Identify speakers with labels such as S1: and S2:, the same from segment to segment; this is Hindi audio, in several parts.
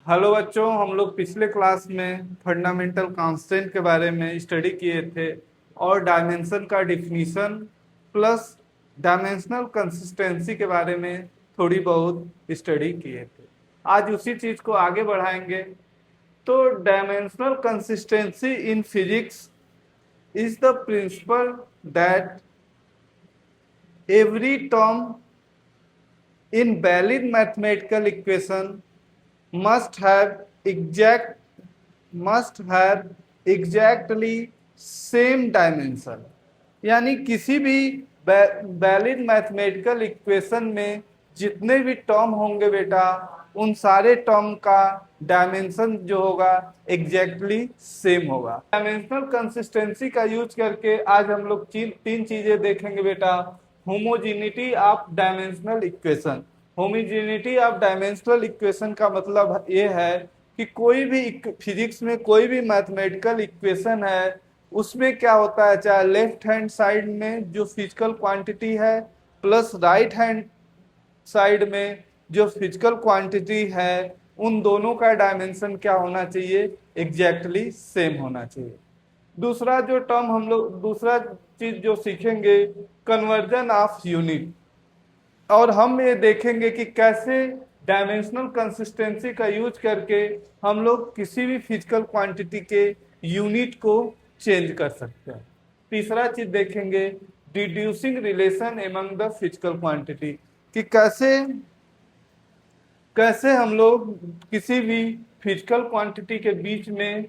S1: हेलो बच्चों, हम लोग पिछले क्लास में फंडामेंटल कांस्टेंट के बारे में स्टडी किए थे और डायमेंशन का डिफिनीशन प्लस डायमेंशनल कंसिस्टेंसी के बारे में थोड़ी बहुत स्टडी किए थे। आज उसी चीज को आगे बढ़ाएंगे। तो dimensional consistency in physics is the principal that every term in valid mathematical equation must have exact must have exactly same dimension। यानी किसी भी वैलिड मैथमेटिकल इक्वेशन में जितने भी टर्म होंगे बेटा, उन सारे टर्म का डायमेंशन जो होगा एग्जैक्टली सेम होगा। डायमेंशनल कंसिस्टेंसी का यूज करके आज हम लोग तीन चीजें देखेंगे बेटा। Homogeneity of dimensional equation. Homogeneity of dimensional equation का मतलब ये है कि कोई भी फिजिक्स में कोई भी मैथमेटिकल इक्वेशन है, उसमें क्या होता है, चाहे लेफ्ट हैंड साइड में जो फिजिकल क्वांटिटी है प्लस राइट हैंड साइड में जो फिजिकल क्वांटिटी है, उन दोनों का डायमेंशन क्या होना चाहिए, एग्जैक्टली सेम होना चाहिए। दूसरा जो टर्म हम लोग दूसरा चीज जो सीखेंगे, कन्वर्जन ऑफ यूनिट। और हम ये देखेंगे कि कैसे डायमेंशनल कंसिस्टेंसी का यूज करके हम लोग किसी भी फिजिकल क्वांटिटी के यूनिट को चेंज कर सकते हैं। तीसरा चीज देखेंगे, deducing relation among the physical quantity, कि कैसे कैसे हम लोग किसी भी फिजिकल क्वांटिटी के बीच में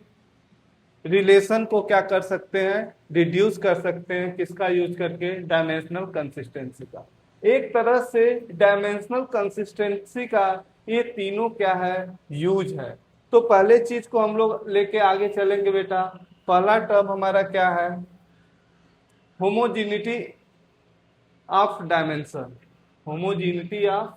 S1: रिलेशन को क्या कर सकते हैं, रिड्यूस कर सकते हैं। किसका यूज करके, डायमेंशनल कंसिस्टेंसी का। एक तरह से डायमेंशनल कंसिस्टेंसी का ये तीनों क्या है, यूज है। तो पहले चीज को हम लोग लेके आगे चलेंगे बेटा। पहला टर्म हमारा क्या है, homogeneity of dimension. Homogeneity of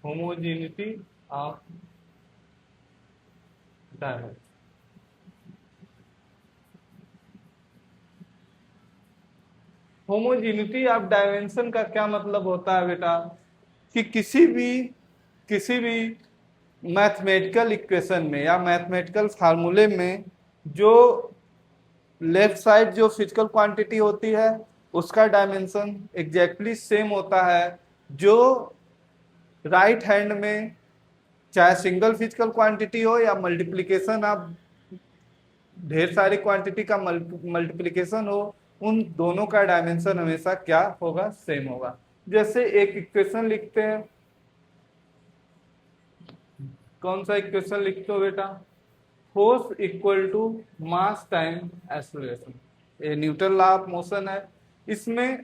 S1: homogeneity of dimension. Homogeneity of dimension का क्या मतलब होता है बेटा, कि किसी भी मैथमेटिकल इक्वेशन में या मैथमेटिकल फार्मूले में जो लेफ्ट साइड जो फिजिकल क्वांटिटी होती है उसका डायमेंशन एग्जैक्टली सेम होता है जो राइट हैंड में, चाहे सिंगल फिजिकल क्वांटिटी हो या मल्टीप्लिकेशन ऑफ ढेर सारी क्वांटिटी का मल्टीप्लिकेशन हो, उन दोनों का डायमेंशन हमेशा क्या होगा, सेम होगा। जैसे एक इक्वेशन लिखते हैं, कौन सा इक्वेशन लिखते हो बेटा, force equal to mass time acceleration. ये न्यूटन लॉ ऑफ मोशन है। इसमें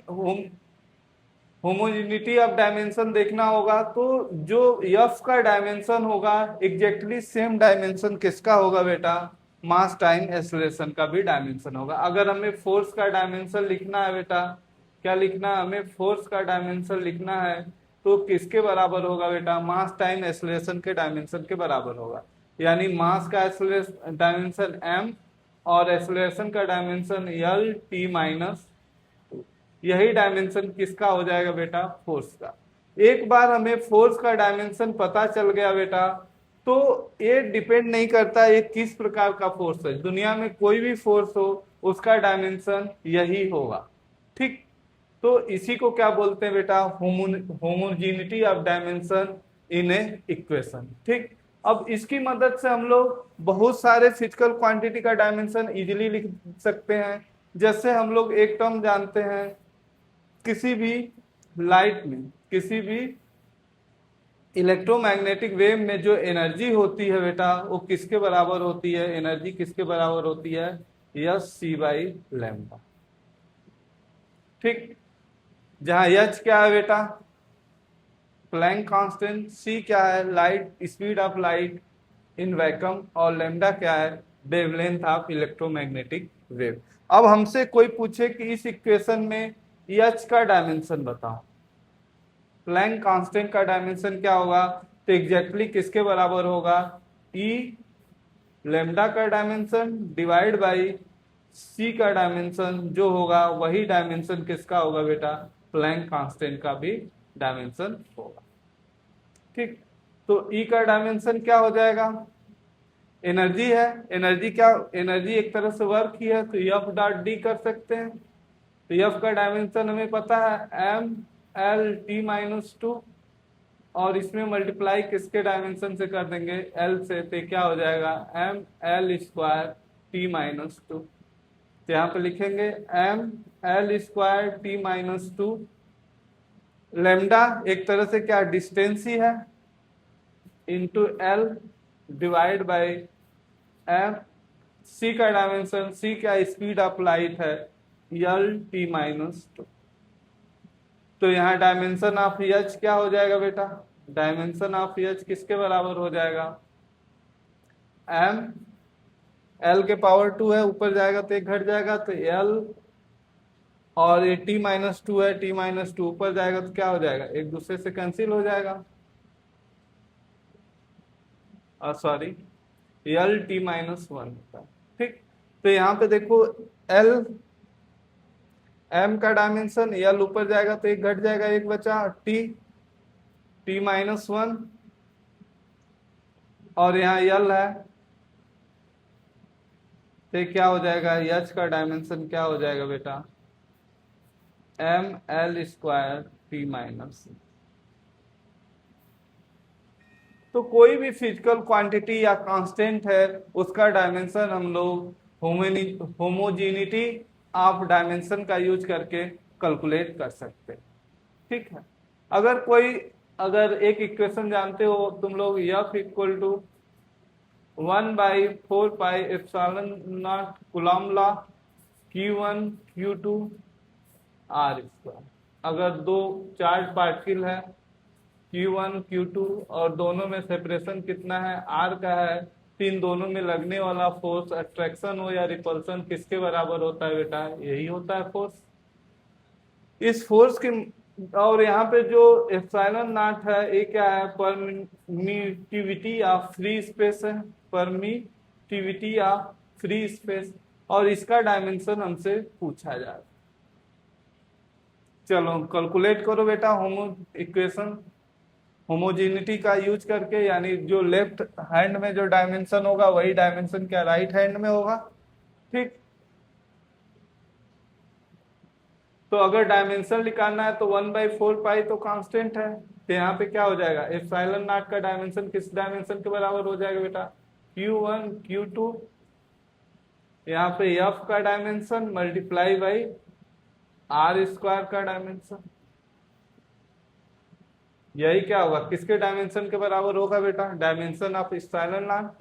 S1: होमोजेनिटी ऑफ डायमेंशन देखना होगा तो जो एफ का डायमेंशन होगा एग्जैक्टली सेम डायमेंशन किसका होगा बेटा, मास टाइम एक्सेलरेशन का भी डायमेंशन होगा। अगर हमें फोर्स का डायमेंशन लिखना है बेटा, क्या लिखना है हमें, फोर्स का डायमेंशन लिखना है तो किसके बराबर होगा बेटा, मास टाइम एक्सेलरेशन के डायमेंशन के बराबर होगा। यानी मास का डायमेंशन m और एक्सेलरेशन का डायमेंशन l t माइनस, यही डायमेंशन किसका हो जाएगा बेटा, फोर्स का। एक बार हमें फोर्स का डायमेंशन पता चल गया बेटा, तो ये डिपेंड नहीं करता ये किस प्रकार का फोर्स है, दुनिया में कोई भी फोर्स हो उसका डायमेंशन यही होगा। ठीक, तो इसी को क्या बोलते हैं बेटा, homogeneity of dimension in A equation. ठीक, अब इसकी मदद से हम लोग बहुत सारे फिजिकल क्वांटिटी का डायमेंशन इजीली लिख सकते हैं। जैसे हम लोग एक टर्म जानते हैं, किसी भी लाइट में, किसी भी इलेक्ट्रोमैग्नेटिक वेव में जो एनर्जी होती है बेटा, वो किसके बराबर होती है, एनर्जी किसके बराबर होती है, यस सी बाई लैम्डा। ठीक, जहां एच क्या है बेटा, प्लैंक कांस्टेंट, सी क्या है, light speed of light in vacuum, और लैम्डा क्या है, वेवलेंथ ऑफ इलेक्ट्रोमैग्नेटिक वेव। अब हमसे कोई पूछे कि इस इक्वेशन में एच का डायमेंशन बताओ, प्लैंक कांस्टेंट का डायमेंशन क्या होगा, तो एग्जैक्टली किसके बराबर होगा, ई लैम्डा का डायमेंशन डिवाइड बाई सी का डायमेंशन जो होगा वही डायमेंशन किसका होगा बेटा, प्लैंक कांस्टेंट का भी डायमेंशन होगा। ठीक, तो ई का डायमेंशन क्या हो जाएगा, एनर्जी है, एनर्जी क्या, एनर्जी एक तरह से वर्क ही है, तो एफ डॉट डी कर सकते हैं। तो एफ का डायमेंशन हमें पता है M L T minus two, और इसमें मल्टीप्लाई किसके डायमेंशन से कर देंगे, एल से, तो क्या हो जाएगा M L square T minus two. तो यहाँ पे लिखेंगे M L square T minus two, lambda एक तरह से क्या डिस्टेंस ही है, into L divide by M, C का डायमेंशन, सी क्या स्पीड ऑफ लाइट है, एल टी माइनस टू। तो यहाँ डायमेंशन ऑफ एच क्या हो जाएगा बेटा, डायमेंशन ऑफ एच किसके बराबर हो जाएगा, एम एल के पावर टू है, ऊपर जाएगा तो एक घट जाएगा, तो एल, और ये टी माइनस टू है, टी माइनस टू ऊपर जाएगा तो क्या हो जाएगा, एक दूसरे से कैंसिल हो जाएगा, sorry L T minus one. ठीक, तो यहाँ पे देखो एल एम का डायमेंशन, एल ऊपर जाएगा तो एक घट जाएगा, एक बचा टी, टी माइनस वन, और यहाँ एल है, तो क्या हो जाएगा, एच का डायमेंशन क्या हो जाएगा बेटा, M L square T minus. तो कोई भी फिजिकल क्वांटिटी या कांस्टेंट है उसका डायमेंशन हम लोग होमोजेनिटी ऑफ डायमेंशन का यूज करके कैलकुलेट कर सकते हैं। ठीक है, अगर एक इक्वेशन जानते हो तुम लोग, F equal to 1/4πε0 coulomb law Q1 Q2 R square. अगर दो चार्ज पार्टिकल है Q1 Q2 और दोनों में सेपरेशन कितना है, R का है, तो इन दोनों में लगने वाला फोर्स अट्रैक्शन हो या रिपल्सन किसके बराबर होता है बेटा, यही होता है फोर्स। इस फोर्स के, और यहाँ पे जो एप्सिलॉन नॉट है ये क्या है, परमिटिविटी ऑफ फ्री स्पेस है, परमिटिविटी ऑफ फ्री स्पेस, और इसका डायमेंशन हमसे पूछा जाए। चलो कैलकुलेट करो बेटा इक्वेशन होमोजेनिटी का यूज करके, यानी जो लेफ्ट हैंड में जो डायमेंशन होगा वही डायमेंशन क्या राइट हैंड में होगा। ठीक, तो अगर डायमेंशन निकालना है तो 1/4 तो कांस्टेंट है, तो यहाँ पे क्या हो जाएगा, एप्सिलॉन नॉट का डायमेंशन किस डायमेंशन के बराबर हो जाएगा बेटा, Q1 Q2, यहाँ पे एफ का dimension multiply by R square का डायमेंशन, यही क्या होगा, किसके डायमेंशन के बराबर होगा बेटा, डायमेंशन ऑफ एप्सिलॉन नॉट।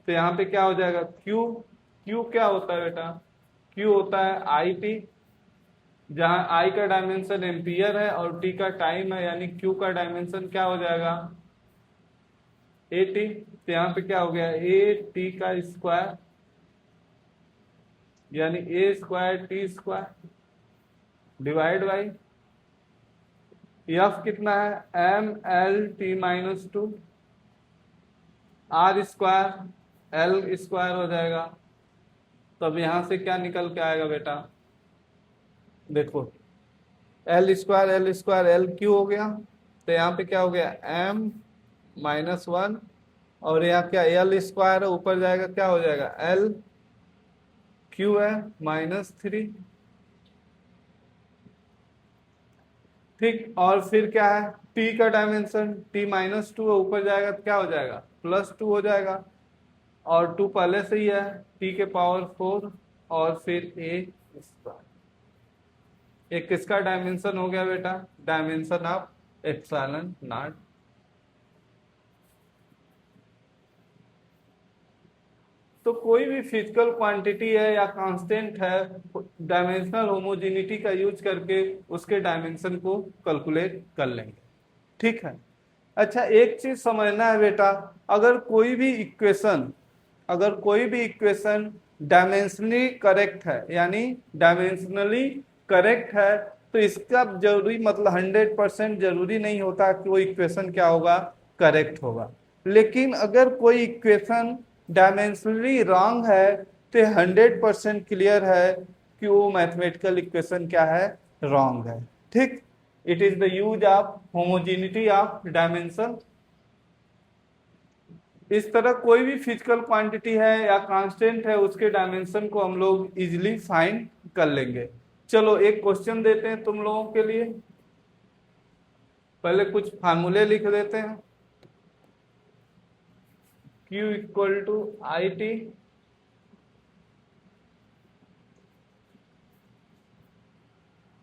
S1: तो यहाँ पे क्या हो जाएगा, क्यू क्या होता है बेटा, क्यू होता है आई टी, जहां आई का डायमेंशन एम्पियर है और टी का टाइम है, यानी क्यू का डायमेंशन क्या हो जाएगा, ए टी। तो यहाँ पे क्या हो गया, ए टी का स्क्वायर, यानी A square T square divide by F कितना है, M L T minus two, R square L square हो जाएगा। तब यहां से क्या निकल के आएगा बेटा, देखो एल स्क्वायर एल क्यू हो गया, तो यहाँ पे क्या हो गया एम माइनस वन, और यहाँ क्या एल स्क्वायर है, ऊपर जाएगा क्या हो जाएगा एल क्यू है -3। ठीक, और फिर क्या है, टी का डायमेंशन टी -2 है, ऊपर जाएगा तो क्या हो जाएगा +2 हो जाएगा, और 2 पहले से ही है, टी के पावर 4 और फिर ए स्क्वायर। एक किसका डायमेंशन हो गया बेटा, डायमेंशन ऑफ एप्सिलॉन नॉट। तो कोई भी फिजिकल क्वांटिटी है या कांस्टेंट है, डायमेंशनल होमोजेनिटी का यूज करके उसके डायमेंशन को कैलकुलेट कर लेंगे। ठीक है, अच्छा एक चीज समझना है बेटा, अगर कोई भी इक्वेशन डायमेंशनली करेक्ट है, यानी डायमेंशनली करेक्ट है, तो इसका जरूरी मतलब 100% जरूरी नहीं होता कि वो इक्वेशन क्या होगा, करेक्ट होगा। लेकिन अगर कोई इक्वेशन डायमेंशनली रॉन्ग है तो 100% क्लियर है कि वो मैथमेटिकल इक्वेशन क्या है, रॉन्ग है। ठीक, it is the use of homogeneity of dimension. इस तरह कोई भी फिजिकल क्वांटिटी है या कांस्टेंट है, उसके डायमेंशन को हम लोग इजिली फाइंड कर लेंगे। चलो एक क्वेश्चन देते हैं तुम लोगों के लिए, पहले कुछ फार्मूले लिख देते हैं। Q equal to I T,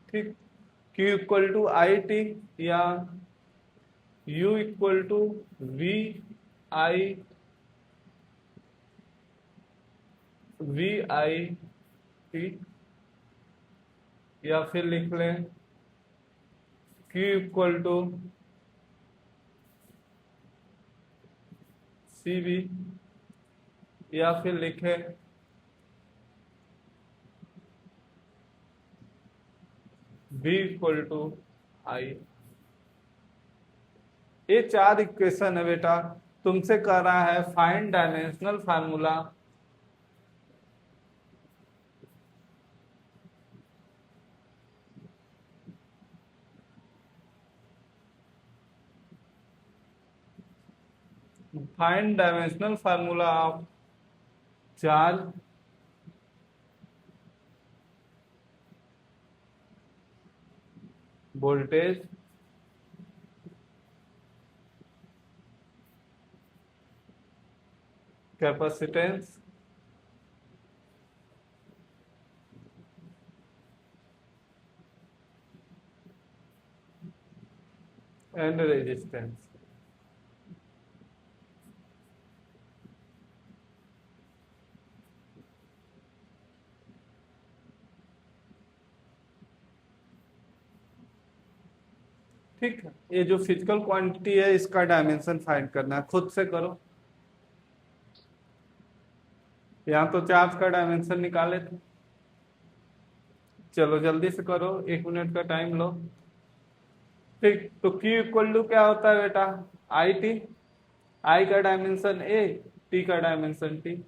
S1: ठीक, Q equal to I T या U equal to V I या फिर लिख लें Q equal to C B, या फिर लिखें V इक्वल टू आई। ये चार इक्वेशन है बेटा, तुमसे कह रहा है find dimensional formula find dimensional formula of charge voltage capacitance and resistance. ठीक है, ये जो फिजिकल क्वांटिटी है इसका डायमेंशन फाइंड करना है, खुद से करो। यहाँ तो चार्ज का डायमेंशन निकाले थे, चलो जल्दी से करो, 1 मिनट का टाइम लो। ठीक, तो Q इक्वल टू क्या होता है बेटा, आई टी, आई का डायमेंशन ए, टी का डायमेंशन टी,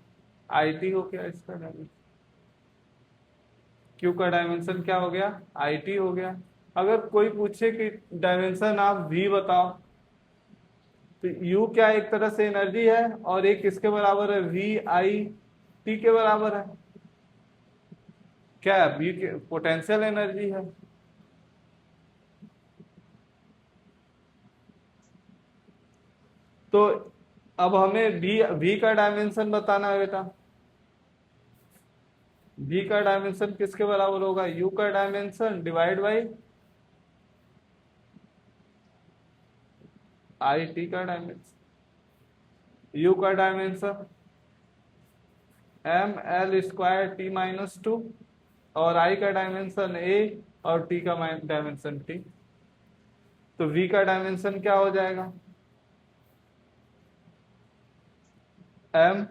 S1: आई टी हो गया इसका डायमेंशन, Q का डायमेंशन क्या हो गया, आई टी हो गया। अगर कोई पूछे कि डायमेंशन आप V बताओ, तो U क्या एक तरह से एनर्जी है और एक किसके बराबर है, वी आई टी के बराबर है। क्या है, V के पोटेंशियल एनर्जी है। तो अब हमें V का डायमेंशन बताना है बेटा। V का डायमेंशन किसके बराबर होगा, U का dimension divide by I T का डायमेंशन। U का डायमेंशन ml² T-2 और I का डायमेंशन A और T का डायमेंशन T। तो V का डायमेंशन क्या हो जाएगा, m,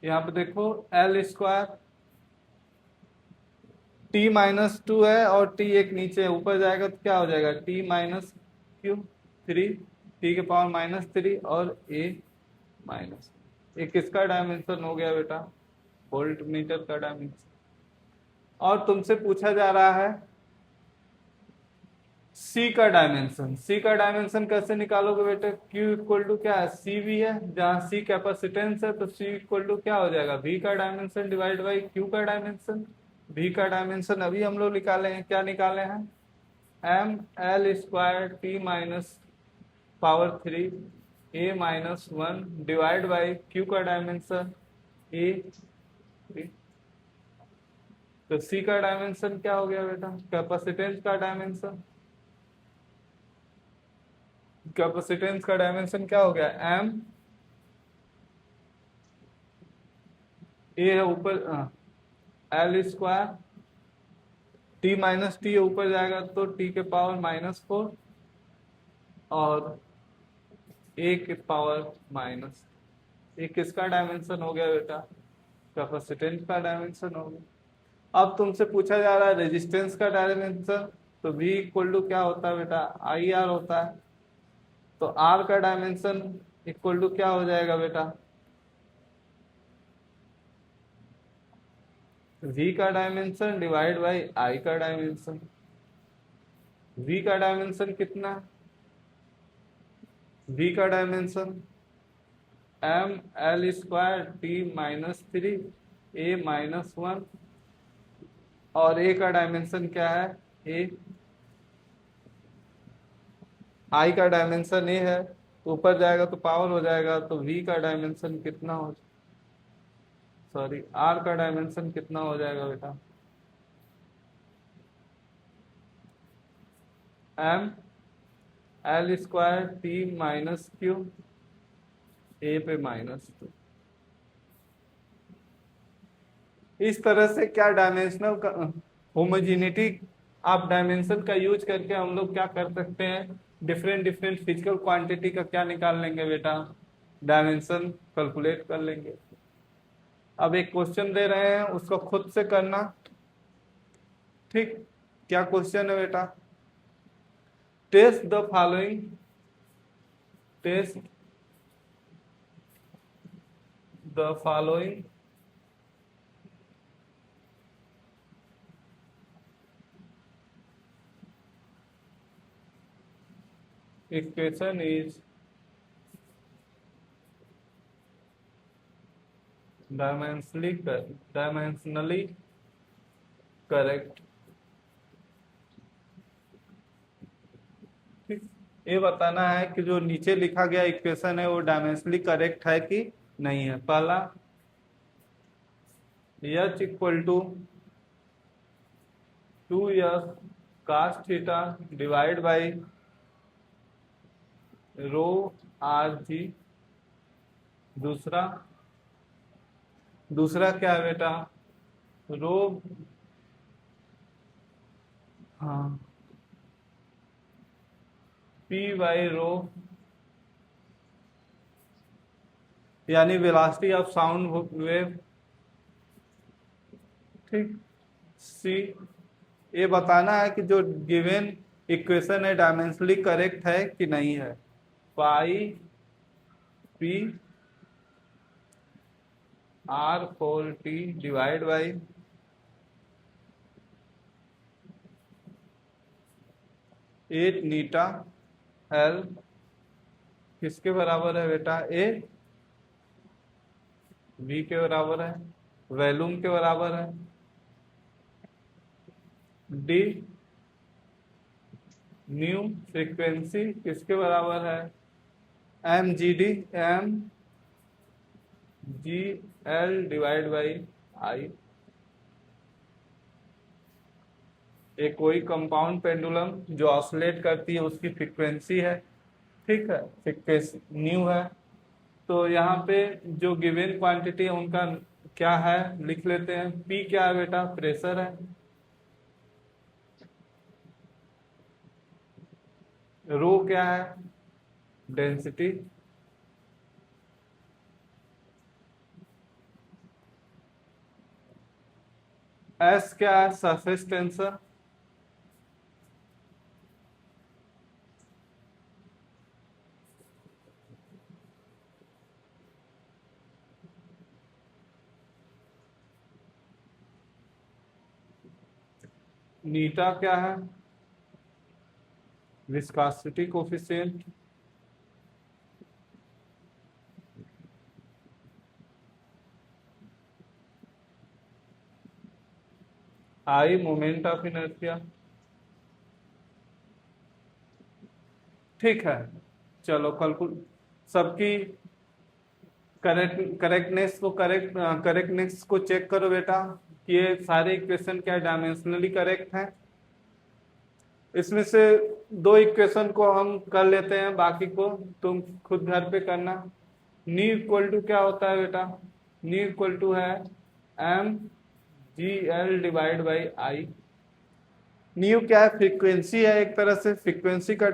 S1: यहाँ पे देखो L² T-2 है और T एक नीचे ऊपर जाएगा तो क्या हो जाएगा, T-Q3, T के पावर -3 और A माइनस। ये किसका डायमेंशन हो गया बेटा, वोल्ट मीटर का डायमेंशन। और तुमसे पूछा जा रहा है C का डायमेंशन। C का डायमेंशन कैसे निकालोगे बेटा, Q इक्वल टू क्या है, सी वी है, जहाँ C कैपेसिटेंस है तो C इक्वल टू क्या हो जाएगा, V का डायमेंशन डिवाइड बाई Q का डायमेंशन। V का डायमेंशन अभी हम लोग निकाले हैं, क्या निकाले हैं, ml² T-3 A-1 divide by Q का डायमेंशन A। तो C का डायमेंशन क्या हो गया बेटा, कैपेसिटेंस का डायमेंशन, कैपेसिटेंस का डायमेंशन क्या हो गया, m, ए है ऊपर L² T-T ऊपर जाएगा तो T के पावर -4 और A के पावर माइनस। ये किसका डायमेंशन हो गया बेटा, कैपेसिटेंस का डायमेंशन हो गया। अब तुमसे पूछा जा रहा है रेजिस्टेंस का डायमेंशन, तो V इक्वल टू क्या होता है बेटा, IR होता है। तो R का डायमेंशन इक्वल टू क्या हो जाएगा बेटा, v का डायमेंशन डिवाइड बाई i का डायमेंशन। v का डायमेंशन कितना, v का dimension M L square T minus three A minus one, और a का डायमेंशन क्या है, a, i का डायमेंशन a है, तो ऊपर जाएगा तो पावर हो जाएगा, तो v का डायमेंशन कितना हो, सॉरी r का डायमेंशन कितना हो जाएगा बेटा, M L square T minus Q A पे माइनस टू। इस तरह से क्या डायमेंशनल होमोजेनिटी आप डायमेंशन का यूज करके हम लोग क्या कर सकते हैं, डिफरेंट डिफरेंट फिजिकल क्वांटिटी का क्या निकाल लेंगे बेटा, डायमेंशन कैलकुलेट कर लेंगे। अब एक क्वेश्चन दे रहे हैं, उसको खुद से करना, ठीक। क्या क्वेश्चन है बेटा, test the following, test the following equation is dimensionally correct। ठीक, ये बताना है कि जो नीचे लिखा गया इक्वेशन है वो डायमेंशनली करेक्ट है कि नहीं है। पहला h equal to 2s cos theta divide by rho R G. दूसरा क्या है बेटा, रो, हाँ, पी बाई रो यानी वेलोसिटी ऑफ साउंड वेव, ठीक। सी, ये बताना है कि जो गिवन इक्वेशन है डायमेंशनली करेक्ट है कि नहीं है। Pi P R four T divide by 8 eta L किसके बराबर है बेटा, ए वी के बराबर है, वॉल्यूम के बराबर है, डी न्यू फ्रीक्वेंसी किसके बराबर है, M G D, M G L divide by I. एक कोई कंपाउंड पेंडुलम जो ऑसिलेट करती है उसकी फ्रीक्वेंसी है, ठीक है, फ्रीक्वेंसी न्यू है। तो यहाँ पे जो गिवन क्वांटिटी है उनका क्या है लिख लेते हैं। पी क्या है बेटा, प्रेशर है, रो क्या है, डेंसिटी, एस क्या है, सरफेस टेंसर, नीटा क्या है, viscosity coefficient, I moment of inertia, ठीक है। चलो सबकी करेक्टनेस को चेक करो बेटा कि ये सारे इक्वेशन क्या डायमेंशनली करेक्ट हैं। इसमें से 2 इक्वेशन को हम कर लेते हैं, बाकी को तुम खुद घर पे करना। न्यू इक्वल टू क्या होता है बेटा, न्यू इक्वल टू है M G L divide by I. Nu क्या है, फ्रीक्वेंसी है, एक तरह से फ्रीक्वेंसी का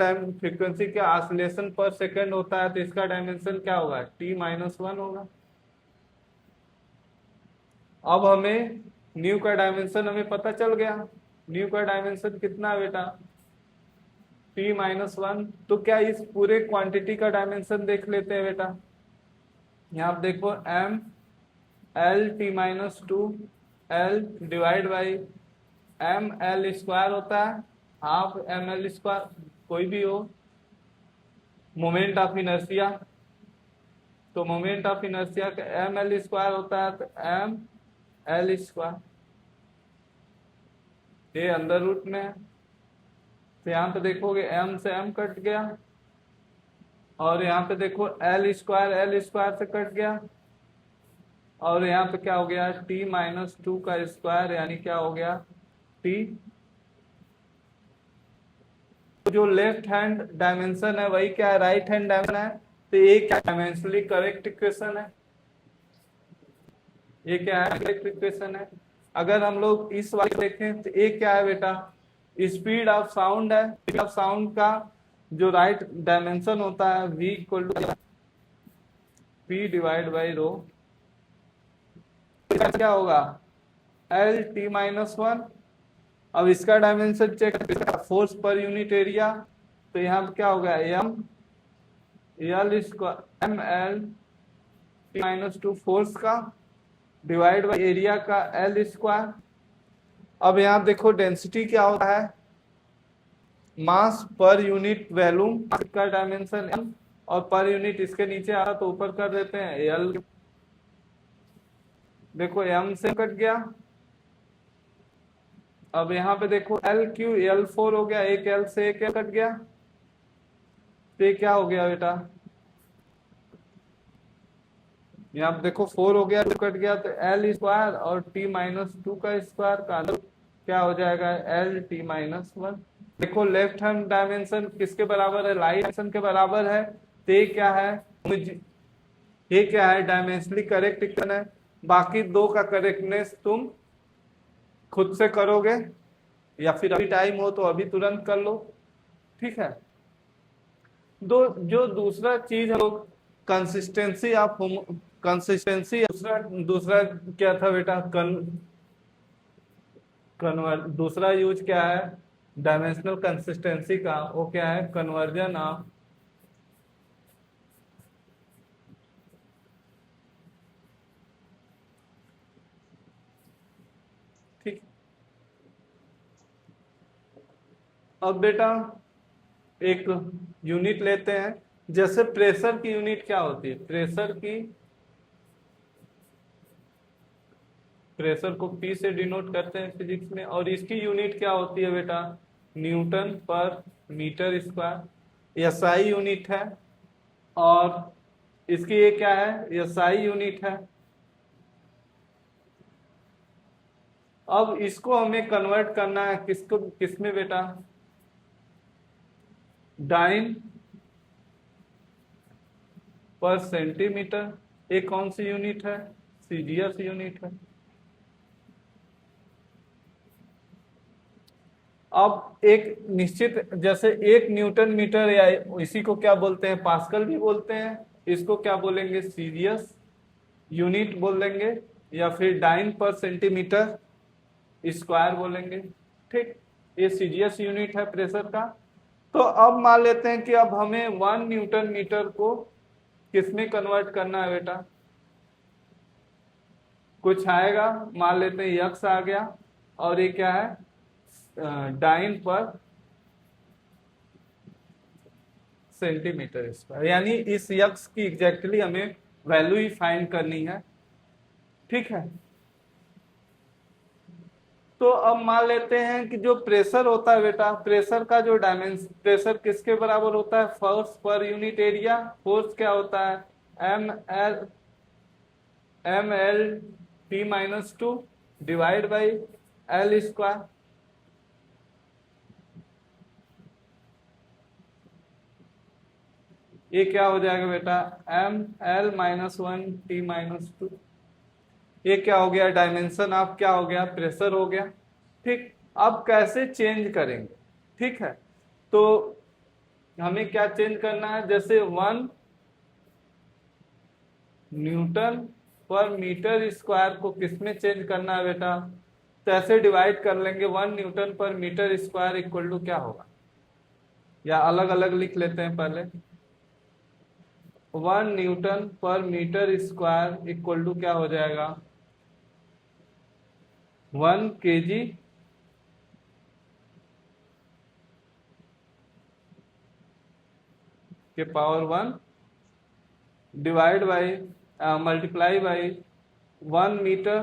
S1: ऑसिलेशन पर सेकंड होता है, तो इसका डायमेंशन क्या होगा, टी माइनस वन होगा। अब हमें न्यू का डायमेंशन हमें पता चल गया, न्यू का डायमेंशन कितना है बेटा, टी माइनस वन। तो क्या इस पूरे क्वांटिटी का डायमेंशन देख लेते हैं बेटा। यहाँ आप देखो M L T minus two L divide by M L square होता है, हाफ एम एल स्क्वायर, कोई भी हो, मोमेंट ऑफ इनर्शिया। तो मोमेंट ऑफ इनर्शिया का एम एल स्क्वायर होता है, तो एम एल स्क्वायर, ये अंदर रूट में है। तो यहाँ पे देखोगे एम से एम कट गया, और यहाँ पे देखो एल स्क्वायर से कट गया, और यहाँ पे क्या हो गया, टी माइनस टू का स्क्वायर, यानी क्या हो गया, टी। जो लेफ्ट हैंड डायमेंशन है वही क्या है, राइट हैंड डायमेंशन है। तो ये क्या डायमेंशनली करेक्ट इक्वेशन है, ये क्या है, करेक्ट इक्वेशन है। अगर हम लोग इस वाले देखें तो ये क्या है बेटा, स्पीड ऑफ साउंड है। स्पीड ऑफ साउंड का जो राइट डायमेंशन होता है v equal to P divide by rho, क्या होगा, एल टी माइनस वन। अब इसका dimension check, force per unit area, तो यहाँ पे क्या होगा, M L square M L T minus two force का डिवाइड बाई एरिया का एल स्क्वायर। अब यहाँ देखो डेंसिटी क्या होता है, मास पर यूनिट वॉल्यूम का डायमेंशन एम, और पर यूनिट इसके नीचे आ रहा तो ऊपर कर देते हैं एल। देखो एम से कट गया, अब यहाँ पे देखो एल क्यू एल फोर हो गया, एक एल से एक एल कट गया, तो ये क्या हो गया बेटा, यहाँ पे देखो फोर हो गया, टू कट गया, तो एल स्क्वायर और टी माइनस टू का स्क्वायर का क्या हो जाएगा, एल टी माइनस वन। देखो लेफ्ट हैंड डायमेंशन किसके बराबर है, राइट डायमेंशन के बराबर है, तो ये क्या है, ये क्या है, डायमेंशनली करेक्ट इक्वेशन है। बाकी दो का करेक्टनेस तुम खुद से करोगे, या फिर अभी टाइम हो तो अभी तुरंत कर लो, ठीक है। जो दूसरा चीज है कंसिस्टेंसी ऑफ कंसिस्टेंसी, दूसरा दूसरा क्या था बेटा, कन्वर्ट, दूसरा यूज क्या है डायमेंशनल कंसिस्टेंसी का, वो क्या है, कन्वर्जन ऑफ ठीक। अब बेटा एक यूनिट लेते हैं, जैसे प्रेशर की यूनिट क्या होती है, प्रेशर को P से डिनोट करते हैं फिजिक्स में, और इसकी यूनिट क्या होती है बेटा, Newton per metre square, SI unit है, और इसकी ये क्या है, SI यूनिट है। अब इसको हमें कन्वर्ट करना है किसको, किसमें बेटा, डाइन पर सेंटीमीटर, ये कौन सी यूनिट है, सीजीएस यूनिट है। अब एक निश्चित, जैसे एक न्यूटन मीटर, या इसी को क्या बोलते हैं, पास्कल भी बोलते हैं, इसको क्या बोलेंगे, सीजीएस यूनिट बोल देंगे, या फिर डाइन पर सेंटीमीटर स्क्वायर बोलेंगे, ठीक। ये सीजीएस यूनिट है प्रेशर का। तो अब मान लेते हैं कि अब हमें 1 न्यूटन मीटर को किसमें कन्वर्ट करना है बेटा, कुछ आएगा, मान लेते हैं यक्स आ गया, और ये क्या है, डाइन पर सेंटीमीटर स्क्वायर, यानी इस यक्स की एग्जैक्टली हमें वैल्यू ही फाइंड करनी है, ठीक है। तो अब मान लेते हैं कि जो प्रेशर होता है बेटा, प्रेशर का जो डायमेंशन, प्रेशर किसके बराबर होता है, force per unit area. Force क्या होता है, M L T minus two divide by L square. ये क्या हो जाएगा बेटा, M L minus one T minus two. ये क्या हो गया, डायमेंशन ऑफ क्या हो गया, प्रेशर हो गया, ठीक। अब कैसे चेंज करेंगे, ठीक है। तो हमें क्या चेंज करना है, जैसे 1 न्यूटन पर मीटर स्क्वायर को किसमें चेंज करना है बेटा, तो ऐसे डिवाइड कर लेंगे, 1 newton per metre square equal to क्या होगा, या अलग अलग लिख लेते हैं पहले, 1 newton per metre square equal to क्या हो जाएगा, 1 kg के power 1 divide by multiply by 1 metre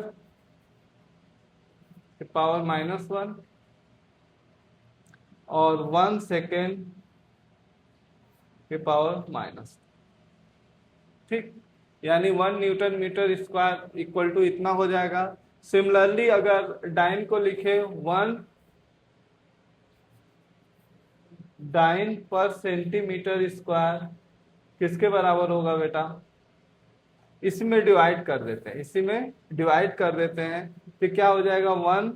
S1: के पावर -1 और 1 सेकेंड के पावर माइनस। ठीक, यानी 1 newton metre square equal to इतना हो जाएगा। सिमिलरली अगर डाइन को लिखे 1 डाइन पर सेंटीमीटर स्क्वायर किसके बराबर होगा बेटा? इसी में डिवाइड कर देते हैं, इसी में डिवाइड कर देते हैं तो क्या हो जाएगा? 1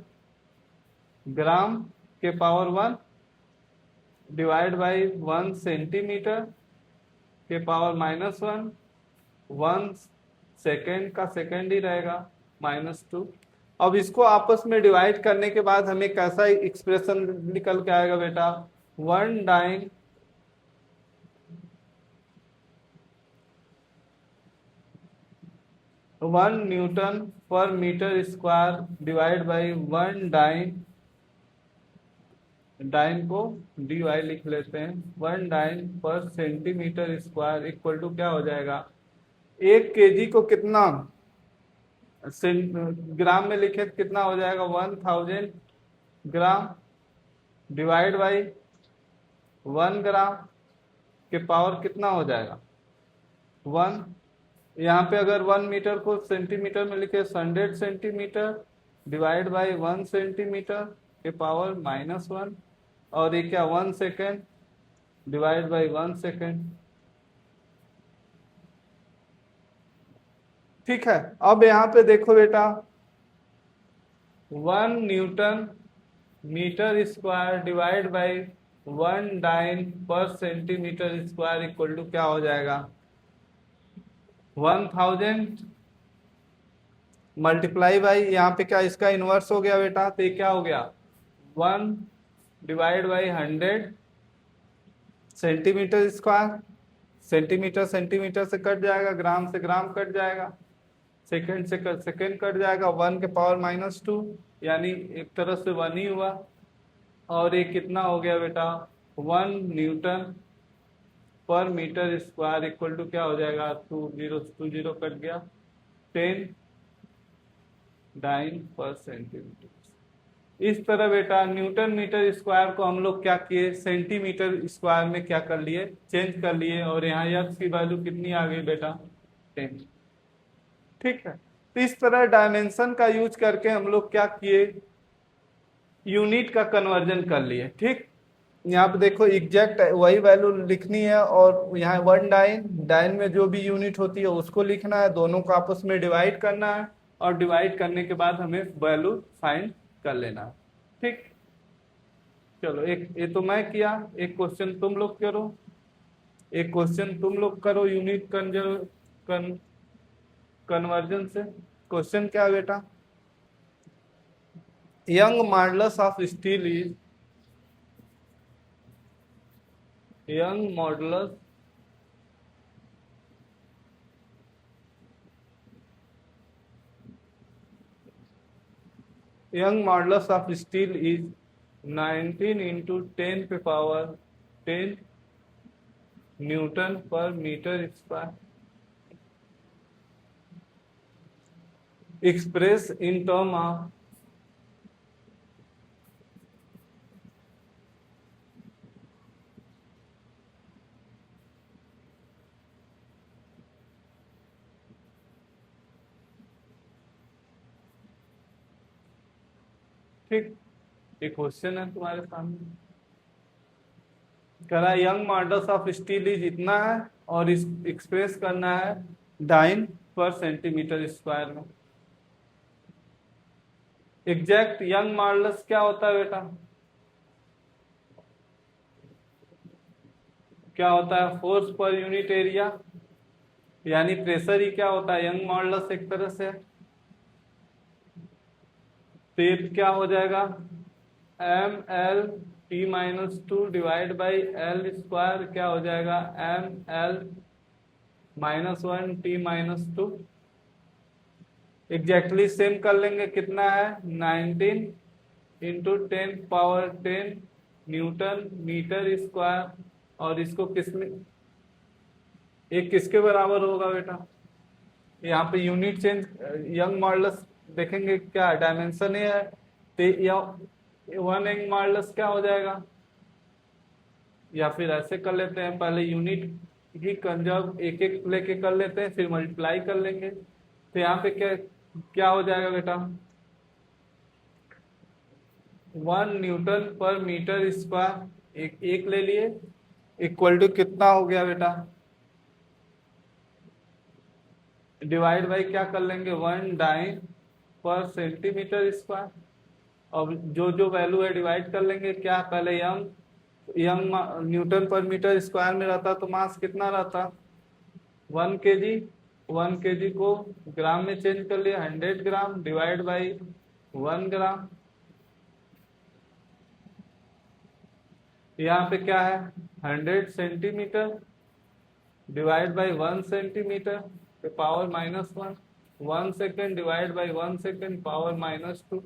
S1: ग्राम के पावर 1 डिवाइड बाई 1 सेंटीमीटर के पावर -1, 1 सेकेंड का सेकेंड ही रहेगा -2। अब इसको आपस में डिवाइड करने के बाद हमें कैसा एक्सप्रेशन निकल के आएगा बेटा? 1 dyne one newton per metre square divide by 1 dyne, dyne को dy लिख लेते हैं, 1 dyne per centimetre square equal to क्या हो जाएगा? 1 kg को कितना ग्राम में लिखे तो कितना हो जाएगा? 1000 ग्राम डिवाइड बाई 1 ग्राम के पावर कितना हो जाएगा? 1। यहाँ पे अगर 1 मीटर को सेंटीमीटर में लिखे 100 सेंटीमीटर डिवाइड बाई 1 सेंटीमीटर के पावर -1 और ये क्या 1 सेकेंड डिवाइड बाई 1 सेकेंड। ठीक है, अब यहाँ पे देखो बेटा 1 newton metre square divide by 1 dyne per centimetre square equal to क्या हो जाएगा? 1000 मल्टीप्लाई बाई, यहाँ पे क्या इसका इनवर्स हो गया बेटा? तो ये क्या हो गया? 1 divide by 100 centimetre square, centimetre centimetre से कट जाएगा, ग्राम से ग्राम कट जाएगा, सेकेंड से सेकेंड कट जाएगा, 1 के पावर -2 यानी एक तरह से 1 ही हुआ। और ये कितना हो गया बेटा? 1 newton per metre square equal to क्या हो जाएगा? 2 0 कट गया, 10 डाइन पर सेंटीमीटर। इस तरह बेटा न्यूटन मीटर स्क्वायर को हम लोग क्या किए? सेंटीमीटर स्क्वायर में क्या कर लिए? चेंज कर लिए। और यहाँ x की वैल्यू कितनी आ गई बेटा? 10। ठीक है, तो इस तरह डायमेंशन का यूज करके हम लोग क्या किए? यूनिट का कन्वर्जन कर लिए। ठीक, यहाँ पे देखो एग्जैक्ट वही वैल्यू लिखनी है और यहाँ 1 डाइन, डाइन में जो भी यूनिट होती है उसको लिखना है, दोनों को आपस में डिवाइड करना है और डिवाइड करने के बाद हमें वैल्यू फाइंड कर लेना है। ठीक, चलो एक ये तो मैं किया, एक क्वेश्चन तुम लोग करो, एक क्वेश्चन तुम लोग करो यूनिट कन्वर्जन से। क्वेश्चन क्या है बेटा? Young modulus of steel is, Young modulus of steel is 19 into 10 पे power 10 newton per metre square, express in term of ठीक, एक क्वेश्चन है तुम्हारे सामने, कह रहा है Young modulus of steel is इतना है और इस एक्सप्रेस करना है डाइन पर सेंटीमीटर स्क्वायर में। एग्जैक्ट यंग मॉडुलस क्या होता है बेटा? क्या होता है? फोर्स पर यूनिट एरिया, यानी प्रेशर ही क्या होता है? यंग मॉडुलस एक तरह से। तो ये क्या हो जाएगा? ml t-2 divide by L square क्या हो जाएगा? ml -1 t-2 एग्जैक्टली सेम कर लेंगे, कितना है 19 इंटू 10 न्यूटन मीटर स्क्वायर। और इसको किसमें, एक किसके बराबर होगा बेटा, यहाँ पे यूनिट चेंज, यंग मॉडुलस देखेंगे क्या डायमेंशन है, तो या 1 यंग मॉडुलस क्या हो जाएगा, या फिर ऐसे कर लेते हैं पहले यूनिट ही कंजर्व एक एक लेके कर लेते हैं, फिर मल्टीप्लाई कर लेंगे। तो यहाँ पे क्या क्या हो जाएगा बेटा, 1 न्यूटन पर मीटर स्क्वायर एक एक ले लिए, इक्वल टू कितना हो गया बेटा, डिवाइड बाई क्या कर लेंगे 1 डाइन पर सेंटीमीटर स्क्वायर। अब जो जो वैल्यू है डिवाइड कर लेंगे, क्या पहले young young Newton per metre square में रहता तो मास कितना रहता 1 kg। 1 kg को ग्राम में चेंज कर लिया 100 ग्राम डिवाइड बाई 1 ग्राम। यहाँ पे क्या है 100 सेंटीमीटर डिवाइड बाई 1 सेंटीमीटर पे power -1। 1 second divide by 1 second power -2।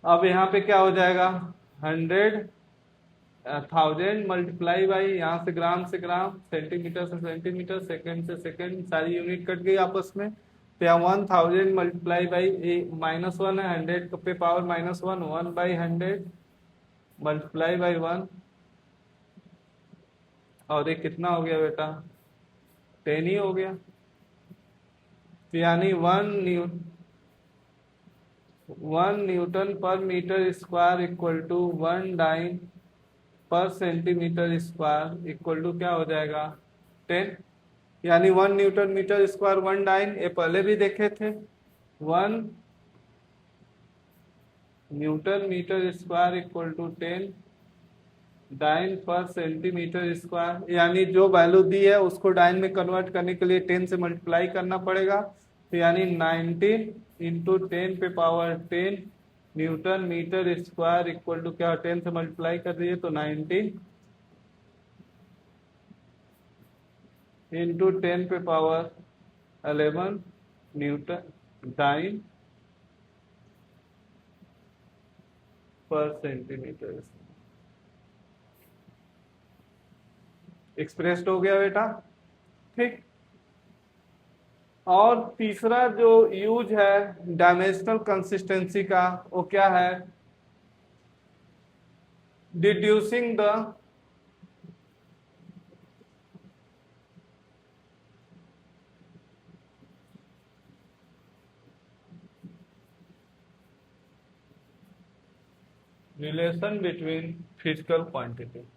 S1: अब यहाँ पे क्या हो जाएगा 100,000 मल्टीप्लाई बाई यहाँ से ग्राम सेंटीमीटर से सेंटीमीटर सेकंड से सेकंड, सारी यूनिट कट गई आपस में। तो यहाँ 1000 मल्टीप्लाई बाई -1 है, 100 पे पावर -1, 1/100 मल्टीप्लाई बाई 1, और ये कितना हो गया बेटा 10 ही हो गया। तो यानी 1 newton per metre square equal to 1 dyne per centimetre square equal to क्या हो जाएगा 10। यानी 1 न्यूटन मीटर स्क्वायर 1 डाइन, ये पहले भी देखे थे। 1 newton metre square equal to 10 dyne per centimetre square, यानी जो वैल्यू दी है उसको डाइन में कन्वर्ट करने के लिए 10 से मल्टीप्लाई करना पड़ेगा। तो यानी 19 इंटू 10 पे power 10 newton metre square equal to क्या 10 से मल्टीप्लाई कर दिए तो 19 इंटू 10 पे power 11 Newton dine per centimetre expressed हो गया बेटा, ठीक। और तीसरा जो यूज है डायमेंशनल कंसिस्टेंसी का, वो क्या है deducing the relation between physical quantity.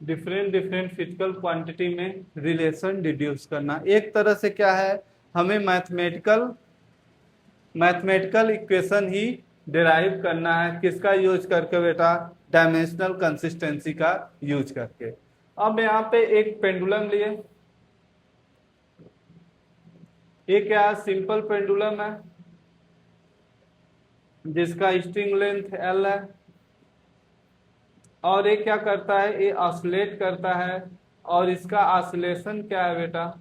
S1: Different different physical quantity में रिलेशन डिड्यूस करना, एक तरह से क्या है हमें मैथमेटिकल इक्वेशन ही डिराइव करना है, किसका यूज करके बेटा डायमेंशनल कंसिस्टेंसी का यूज करके। अब यहाँ पे एक पेंडुलम लिए, ये क्या सिंपल पेंडुलम है जिसका स्ट्रिंग लेंथ L है, और ये क्या करता है ये ऑसिलेट करता है, और इसका ऑसिलेशन क्या है बेटा,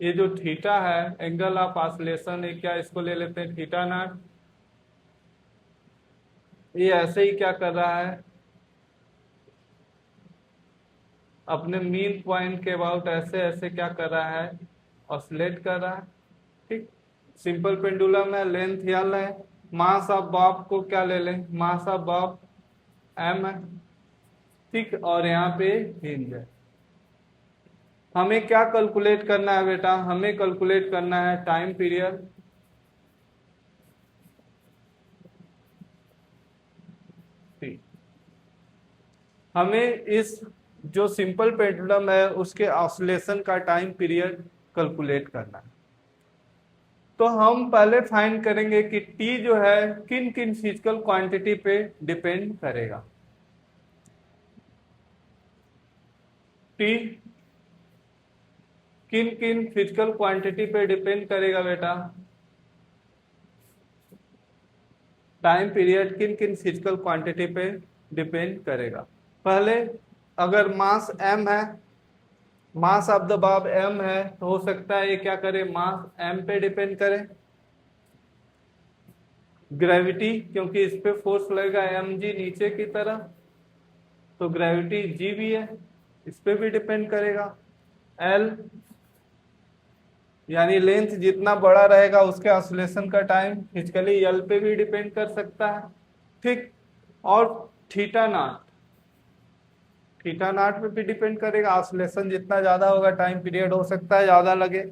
S1: ये जो थीटा है एंगल ऑफ ऑसिलेशन, ये क्या इसको ले लेते हैं थीटा नॉट। ये ऐसे ही क्या कर रहा है अपने मीन पॉइंट के अबाउट ऐसे ऐसे क्या कर रहा है ऑसिलेट कर रहा है, ठीक। सिंपल पेंडुलम है, लेंथ L है, मास ऑफ बॉब को क्या ले लें मास ऑफ बॉब M है, ठीक। और यहाँ पे हिंज है। हमें क्या कैलकुलेट करना है बेटा, हमें कैलकुलेट करना है टाइम पीरियड, ठीक। हमें इस जो सिंपल पेंडुलम है उसके ऑसिलेशन का टाइम पीरियड कैलकुलेट करना है। तो हम पहले फाइंड करेंगे कि टी जो है किन किन फिजिकल क्वांटिटी पे डिपेंड करेगा। टी किन किन फिजिकल क्वांटिटी पे डिपेंड करेगा बेटा, टाइम पीरियड किन किन फिजिकल क्वांटिटी पे डिपेंड करेगा। पहले अगर मास m है, mass of the Bob m है, तो हो सकता है ये क्या करे, मास m पे डिपेंड करे। ग्रेविटी, क्योंकि इस पे फोर्स लगेगा mg नीचे की तरफ, तो ग्रेविटी g भी है, इस पे भी डिपेंड करेगा। l यानी लेंथ जितना बड़ा रहेगा उसके ऑसिलेशन का टाइम फिजिकली l पे भी डिपेंड कर सकता है। ठीक, और थीटा नॉट, थीटा नॉट पे भी डिपेंड करेगा, ऑसिलेशन जितना ज्यादा होगा टाइम पीरियड हो सकता है ज्यादा लगे।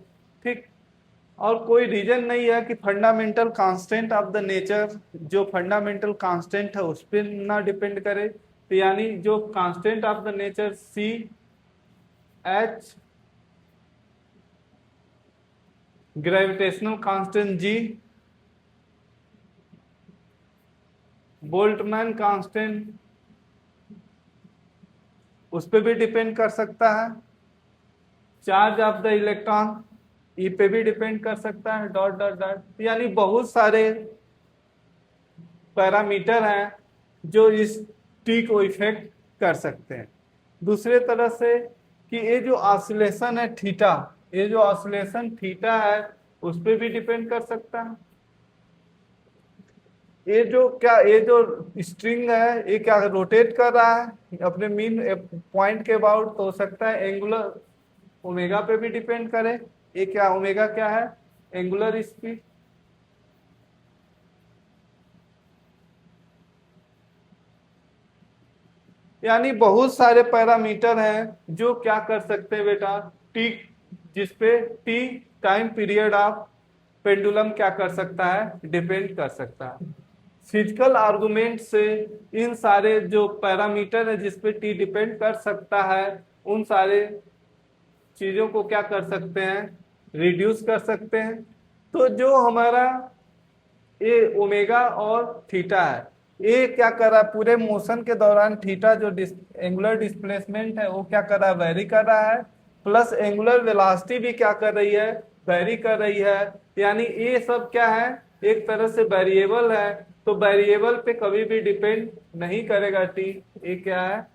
S1: ठीक, और कोई रीजन नहीं है कि fundamental constant of the nature, जो फंडामेंटल कांस्टेंट है उस पर ना डिपेंड करे, तो यानी जो constant of the nature C H, gravitational constant G, Boltzmann constant, उस पर भी डिपेंड कर सकता है। Charge of the electron E पे भी डिपेंड कर सकता है, डॉट डॉट डॉट, यानी बहुत सारे पैरामीटर हैं जो इस टी को इफेक्ट कर सकते हैं। दूसरे तरह से कि ये जो ऑसिलेशन है थीटा, ये जो ऑसिलेशन थीटा है उस पर भी डिपेंड कर सकता है। ये जो क्या, ये जो स्ट्रिंग है ये क्या रोटेट कर रहा है अपने मीन पॉइंट के अबाउट, तो हो सकता है एंगुलर ओमेगा पे भी डिपेंड करे। ये क्या, ओमेगा क्या है, एंगुलर स्पीड। यानी बहुत सारे पैरामीटर हैं जो क्या कर सकते हैं बेटा, टी, जिसपे T time period of pendulum क्या कर सकता है, डिपेंड कर सकता है। फिजिकल आर्गुमेंट से इन सारे जो पैरामीटर है जिसपे टी डिपेंड कर सकता है, उन सारे चीजों को क्या कर सकते हैं, रिड्यूस कर सकते हैं। तो जो हमारा ये ओमेगा और थीटा है, ये क्या कर रहा है पूरे मोशन के दौरान, थीटा जो एंगुलर डिस्प्लेसमेंट है वो क्या कर रहा है, वेरी कर रहा है, प्लस एंगुलर वेलोसिटी भी क्या कर रही है, वेरी कर रही है। यानी ये सब क्या है, एक तरह से वेरिएबल है, तो वेरिएबल पे कभी भी डिपेंड नहीं करेगा टी। ये क्या है,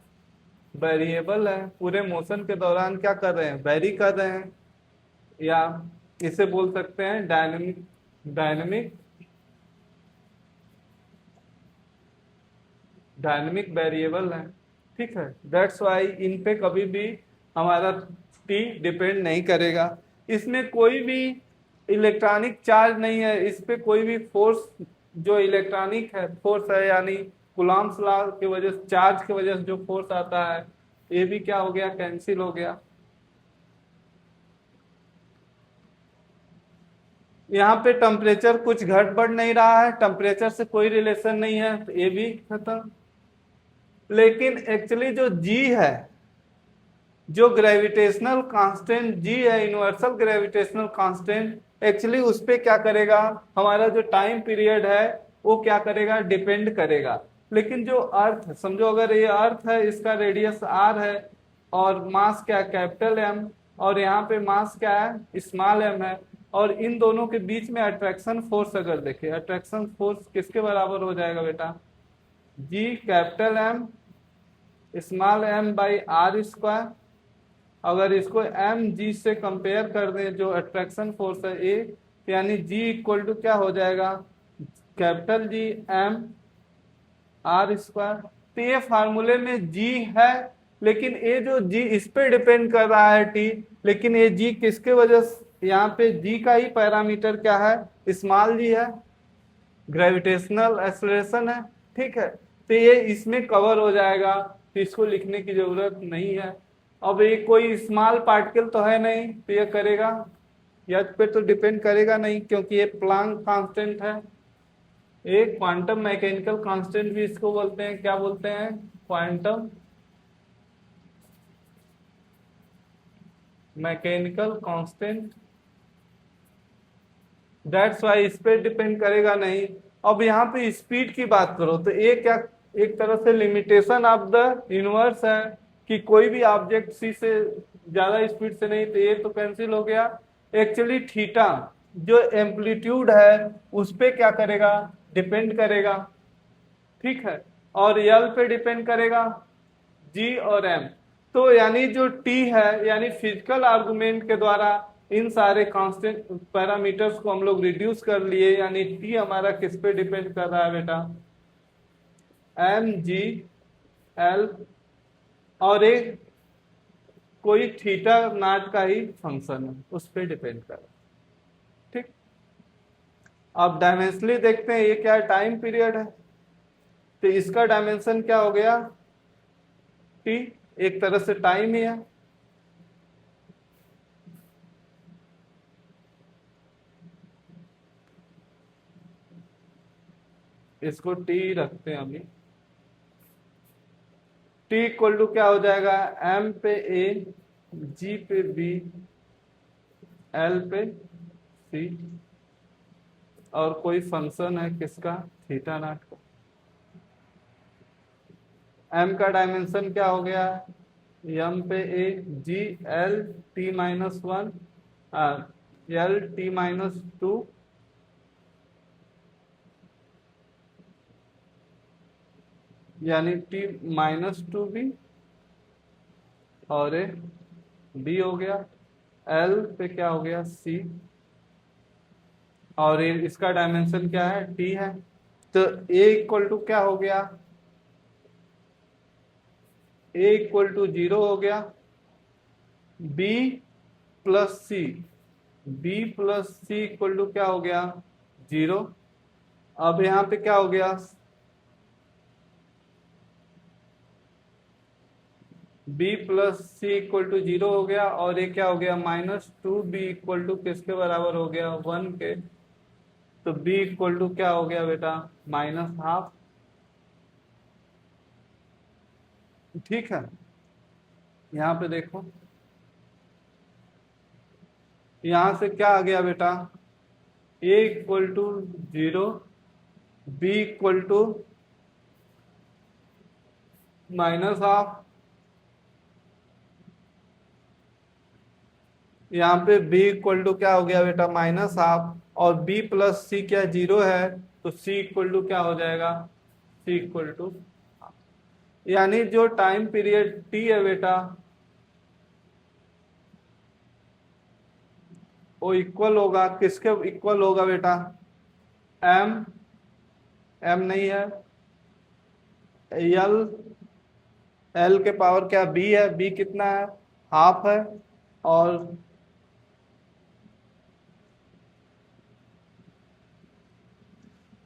S1: वेरिएबल है, पूरे मोशन के दौरान क्या कर रहे हैं, वेरी कर रहे हैं, या इसे बोल सकते हैं डायनेमिक, डायनेमिक वेरिएबल है। ठीक है, दैट्स वाई इन पे कभी भी हमारा टी डिपेंड नहीं करेगा। इसमें कोई भी इलेक्ट्रॉनिक चार्ज नहीं है, इस पे कोई भी फोर्स जो इलेक्ट्रॉनिक है फोर्स है, यानी कूलॉम्स लॉ की वजह से, चार्ज की वजह से जो फोर्स आता है ये भी क्या हो गया, कैंसिल हो गया। यहाँ पे टेम्परेचर कुछ घट बढ़ नहीं रहा है, टेम्परेचर से कोई रिलेशन नहीं है, तो ये भी खत्म। लेकिन एक्चुअली जो जी है, जो ग्रेविटेशनल कांस्टेंट जी है, यूनिवर्सल ग्रेविटेशनल कांस्टेंट, एक्चुअली उस पे क्या करेगा, हमारा जो टाइम पीरियड है वो क्या करेगा, डिपेंड करेगा। लेकिन जो अर्थ, समझो अगर ये अर्थ है, इसका रेडियस आर है और मास क्या, कैपिटल एम, और यहाँ पे मास क्या है, स्मॉल एम है, और इन दोनों के बीच में अट्रैक्शन फोर्स अगर देखें, अट्रैक्शन फोर्स किसके बराबर हो जाएगा बेटा, G capital M small M by R square. अगर इसको एम जी से कंपेयर कर दें जो अट्रैक्शन फोर्स है ए, यानी जी इक्वल टू क्या हो जाएगा, capital G M R square. तो ये फार्मूले में जी है, लेकिन ये जो जी इस पे डिपेंड कर रहा है टी, लेकिन ये जी किसके वजह से, यहाँ पे जी का ही पैरामीटर क्या है, स्मॉल जी है, ग्रेविटेशनल एक्सेलरेशन है। ठीक है, तो ये इसमें कवर हो जाएगा, तो इसको लिखने की जरूरत नहीं है। अब ये कोई स्मॉल पार्टिकल तो है नहीं, तो ये करेगा, एच पे तो डिपेंड करेगा नहीं, क्योंकि ये प्लांक कांस्टेंट है। एक क्वांटम मैकेनिकल कांस्टेंट भी इसको बोलते हैं, क्या बोलते हैं, quantum mechanical constant. That's why इस पे डिपेंड करेगा नहीं। अब यहाँ पे स्पीड की बात करो तो ये क्या, एक तरह से लिमिटेशन ऑफ द यूनिवर्स है कि कोई भी ऑब्जेक्ट सी से ज्यादा स्पीड से नहीं, तो ये तो कैंसिल हो गया। एक्चुअली थीटा जो एम्पलीट्यूड है उस पे क्या करेगा, डिपेंड करेगा, ठीक है, और यल पे डिपेंड करेगा जी और एम। तो यानी जो टी है, यानी फिजिकल आर्गुमेंट के द्वारा इन सारे कांस्टेंट पैरामीटर्स को हम लोग रिड्यूस कर लिए, यानी टी हमारा किस पे डिपेंड कर रहा है बेटा, एम जी एल, और एक कोई थीटा नॉट का ही फंक्शन है उस पे डिपेंड कर रहा है, ठीक। अब डायमेंशनली देखते हैं, ये क्या टाइम पीरियड है, तो इसका डायमेंशन क्या हो गया टी, एक तरह से टाइम ही है। इसको टी रखते हैं अभी। टी इक्वल टू क्या हो जाएगा, एम पे ए, जी पे बी, एल पे सी, और कोई फंक्शन है किसका, थीटा नॉट का। एम का डायमेंशन क्या हो गया, एम पे A, G L T minus one, L T minus two, यानी टी माइनस टू बी, और ए बी हो गया, एल पे क्या हो गया सी, और ये इसका डायमेंशन क्या है टी है। तो ए इक्वल टू क्या हो गया, ए इक्वल टू 0 हो गया, B plus C, B plus C equal to क्या हो गया 0। अब यहाँ पे क्या हो गया, B plus C equal to 0 हो गया, और ये क्या हो गया minus two B equal to किसके बराबर हो गया 1 के। तो बी इक्वल टू क्या हो गया बेटा माइनस हाफ, ठीक है। यहाँ पे देखो, यहां से क्या आ गया बेटा, A equal to 0, B equal to minus half, यहाँ पे b इक्वल टू क्या हो गया बेटा माइनस हाफ, और b प्लस सी क्या 0 है, तो c इक्वल टू क्या हो जाएगा, c इक्वल टू, यानी जो टाइम पीरियड t है बेटा वो इक्वल होगा किसके, इक्वल होगा बेटा m, m नहीं है, l, l के पावर क्या b है, b कितना है हाफ है, और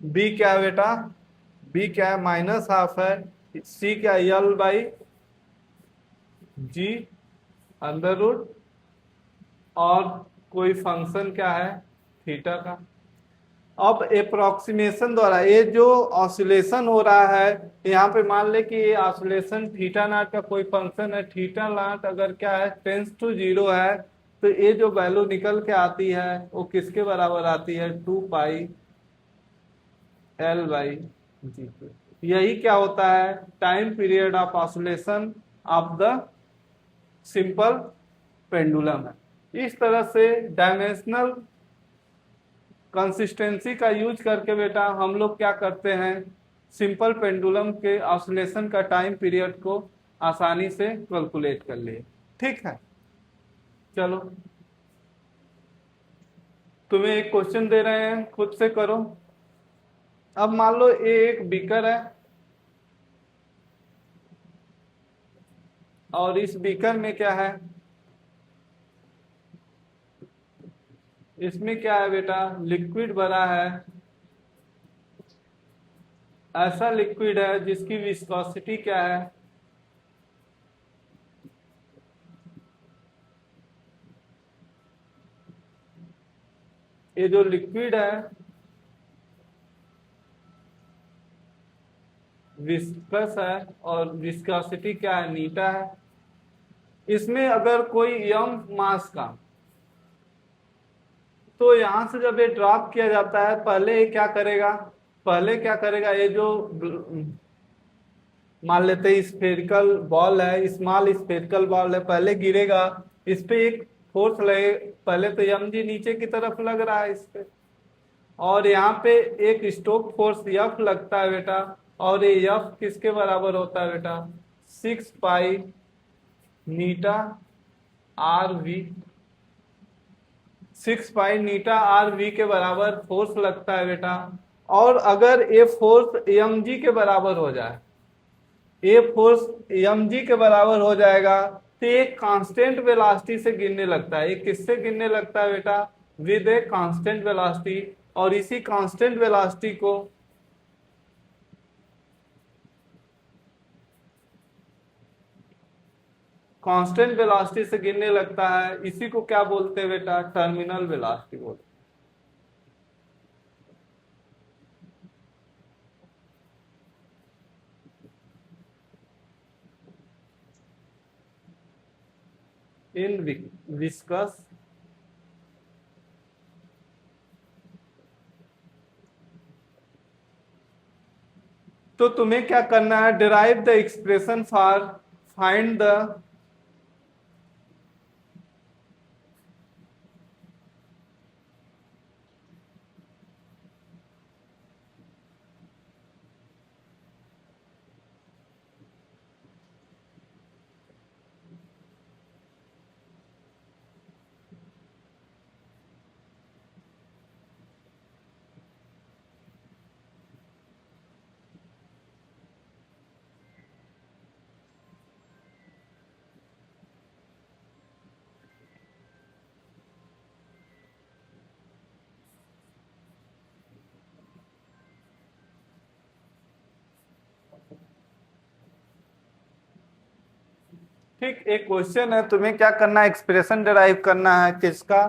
S1: b क्या है बेटा, b क्या है माइनस हाफ है, c क्या यल बाई जी अंडर रूट, और कोई फंक्शन क्या है थीटा का। अब अप्रोक्सीमेशन द्वारा ये जो ऑसिलेशन हो रहा है, यहाँ पे मान ले कि ये ऑसिलेशन थीटा नॉट का कोई फंक्शन है, थीटा नॉट अगर क्या है टेंस टू 0 है, तो ये जो वैल्यू निकल के आती है वो किसके बराबर आती है 2 पाई एल बाई जी। यही क्या होता है time period of oscillation of the simple pendulum है। इस तरह से डायमेंशनल कंसिस्टेंसी का यूज करके बेटा हम लोग क्या करते हैं, सिंपल पेंडुलम के ऑसिलेशन का टाइम पीरियड को आसानी से कैलकुलेट कर लिए, ठीक है। चलो तुम्हें एक क्वेश्चन दे रहे हैं, खुद से करो। अब मान लो ये एक बीकर है, और इस बीकर में क्या है, इसमें क्या है बेटा लिक्विड भरा है, ऐसा लिक्विड है जिसकी विस्कोसिटी क्या है, ये जो लिक्विड है विस्कस है, और विस्कोसिटी क्या है नीटा है। इसमें अगर कोई यम मास का, तो यहां से जब ये ड्रॉप किया जाता है पहले ये क्या करेगा, पहले क्या करेगा, ये जो मान लेते हैं स्फेरिकल बॉल है, स्मॉल स्फेरिकल बॉल है, पहले गिरेगा, इस पे एक फोर्स लगे, पहले तो यम जी नीचे की तरफ लग रहा है इस पे, और यहाँ पे एक स्टोक फोर्स F लगता है बेटा, और ये F किसके बराबर होता है बेटा, 6 pi eta R V, 6 pi eta R V के बराबर फोर्स लगता है बेटा। और अगर ये फोर्स एम जी के बराबर हो जाए, ये फोर्स एम जी के बराबर हो जाएगा, तो ये कांस्टेंट वेलोसिटी से गिरने लगता है। ये किससे गिरने लगता है बेटा, विद ए कांस्टेंट वेलोसिटी। और इसी कांस्टेंट वेलोसिटी को कांस्टेंट वेलोसिटी से गिरने लगता है, इसी को क्या बोलते हैं बेटा, टर्मिनल वेलोसिटी बोलते हैं। इन विस्कस तो तुम्हें क्या करना है, derive the expression for find the ठीक, एक क्वेश्चन है, तुम्हें क्या करना है, एक्सप्रेशन डिराइव करना है किसका,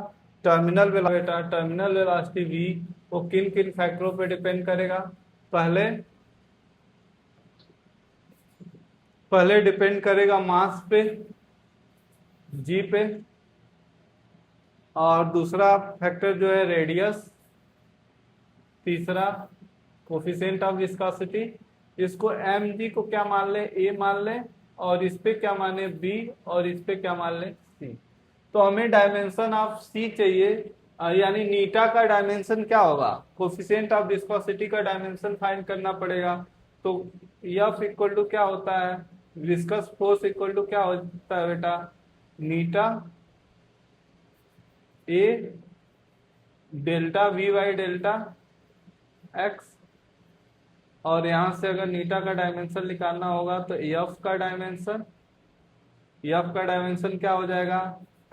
S1: terminal velocity. Terminal velocity v वो किन किन फैक्टरों पे डिपेंड करेगा, पहले पहले डिपेंड करेगा मास पे, g पे, और दूसरा फैक्टर जो है रेडियस, तीसरा कोफिशिएंट ऑफ विस्कोसिटी। इसको एम जी को क्या मान ले, ए मान ले, और इस पे क्या माने बी, और इस पे क्या मान ले सी। तो हमें डायमेंशन ऑफ सी चाहिए, यानी नीटा का डायमेंशन क्या होगा, कोफिशिएंट ऑफ विस्कोसिटी का डायमेंशन फाइंड करना पड़ेगा। तो एफ इक्वल टू क्या होता है, विस्कस फोर्स इक्वल टू क्या होता है बेटा, eta A delta V by delta X. और यहां से अगर नीटा का डायमेंशन निकालना होगा तो एफ का डायमेंशन क्या हो जाएगा,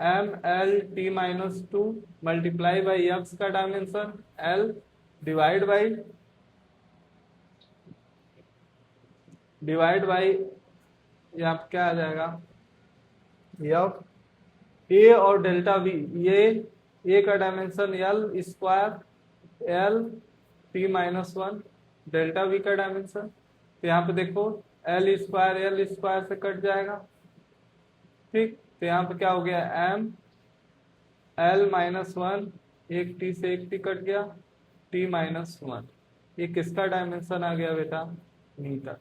S1: M L T minus two multiply by X का डायमेंशन एल डिवाइड बाई यहाँ पे क्या आ जाएगा, एफ ए और डेल्टा वी, ये ए का dimension L square L T minus one, delta we का डायमेंशन। तो यहाँ पे देखो एल स्क्वायर से कट जाएगा, ठीक। तो यहाँ पे क्या हो गया, एम एल माइनस वन, एक टी से एक टी कट गया, टी माइनस वन। ये किसका डायमेंशन आ गया बेटा, मीटर,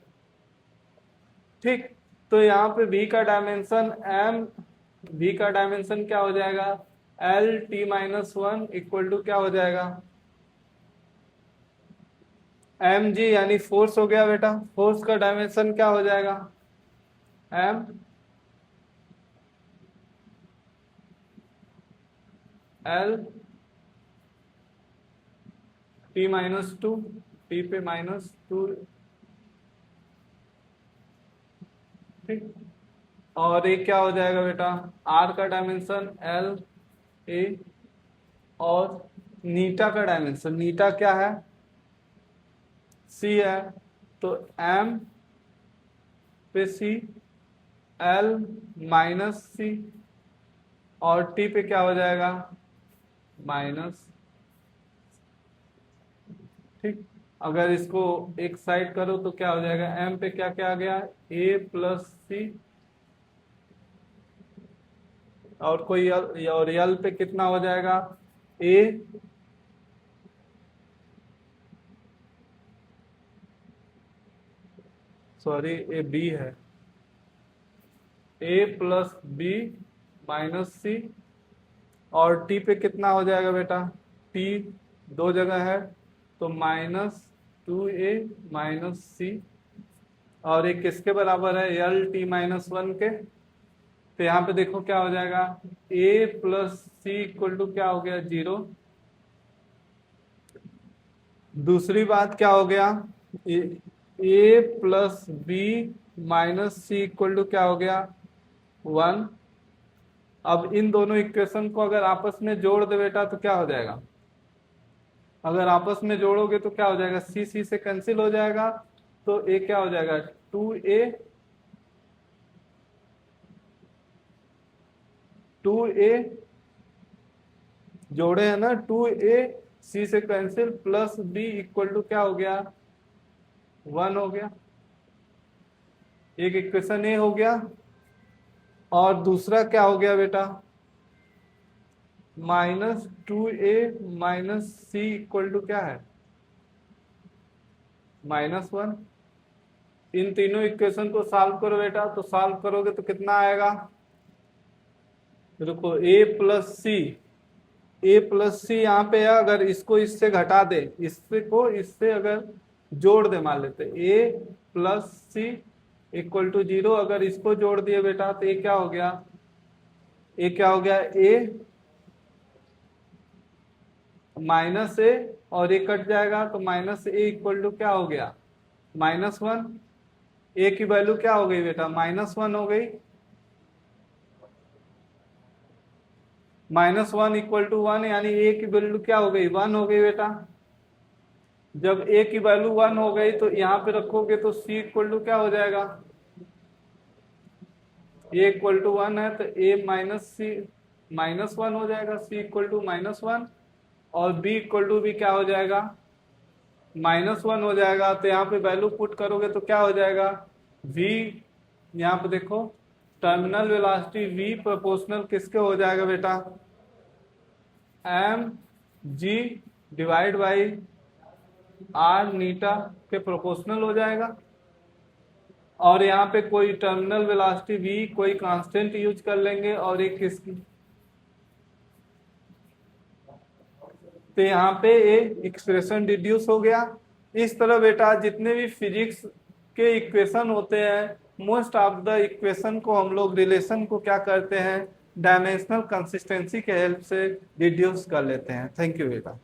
S1: ठीक। तो यहाँ पे v का डायमेंशन v का डायमेंशन क्या हो जाएगा, L T minus one equal to क्या हो जाएगा, एम जी, यानी फोर्स हो गया बेटा। फोर्स का डायमेंशन क्या हो जाएगा, M L T minus two, T पे माइनस टू, ठीक। और ये क्या हो जाएगा बेटा, आर का डायमेंशन एल ए, और नीटा का डायमेंशन, नीटा क्या है, सी है। तो एम पे सी, एल माइनस सी, और टी पे क्या हो जाएगा, माइनस, ठीक। अगर इसको एक साइड करो तो क्या हो जाएगा, एम पे क्या क्या आ गया, ए प्लस सी, और कोई और एल पे कितना हो जाएगा, ए सॉरी ए बी है, ए प्लस बी माइनस सी, और टी पे कितना हो जाएगा बेटा, टी दो जगह है, तो -2a माइनस सी, और एक किसके बराबर है, एल टी माइनस वन के। तो यहाँ पे देखो क्या हो जाएगा, a plus C equal to क्या हो गया, 0। दूसरी बात क्या हो गया, A plus B minus C equal to क्या हो गया, 1। अब इन दोनों इक्वेशन को अगर आपस में जोड़ दे बेटा तो क्या हो जाएगा, अगर आपस में जोड़ोगे तो क्या हो जाएगा, सी सी से कैंसिल हो जाएगा, तो ए क्या हो जाएगा, 2a जोड़े है ना, 2a सी से cancel plus B equal to क्या हो गया, 1 हो गया। एक इक्वेशन ए हो गया, और दूसरा क्या हो गया बेटा, -2a minus C equal to क्या है, -1। इन तीनों इक्वेशन को सॉल्व करो बेटा, तो सॉल्व करोगे तो कितना आएगा, रुको, ए प्लस सी यहाँ पे है, अगर इसको इससे घटा दे, इससे को इससे अगर जोड़ दे, मान लेते ए प्लस सी इक्वल टू 0, अगर इसको जोड़ दिए बेटा तो ये क्या हो गया, ए क्या हो गया, ए माइनस ए, और ये कट जाएगा तो माइनस ए इक्वल टू क्या हो गया, -1। ए की वैल्यू क्या हो गई बेटा, -1 हो गई, -1 इक्वल टू 1, यानी ए की वैल्यू क्या हो गई, 1 हो गई बेटा। जब ए की वैल्यू 1 हो गई तो यहाँ पे रखोगे तो सी इक्वल टू क्या हो जाएगा, ए इक्वल टू 1 है तो ए माइनस सी -1 हो जाएगा, सी इक्वल टू -1, और बी इक्वल टू भी क्या हो जाएगा, -1 हो जाएगा। तो यहाँ पे वैल्यू पुट करोगे तो क्या हो जाएगा, v, यहाँ पे देखो टर्मिनल वेलोसिटी v प्रोपोर्शनल किसके हो जाएगा बेटा, M G divide by R नीटा के प्रोपोर्शनल हो जाएगा। और यहाँ पे कोई टर्मिनल वेलोसिटी v कोई कांस्टेंट यूज कर लेंगे, और एक किसकी, तो यहाँ पे ये एक्सप्रेशन डिड्यूस हो गया। इस तरह बेटा जितने भी फिजिक्स के इक्वेशन होते हैं, मोस्ट ऑफ द इक्वेशन को हम लोग रिलेशन को क्या करते हैं, डायमेंशनल कंसिस्टेंसी के हेल्प से डिड्यूस कर लेते हैं। थैंक यू बेटा।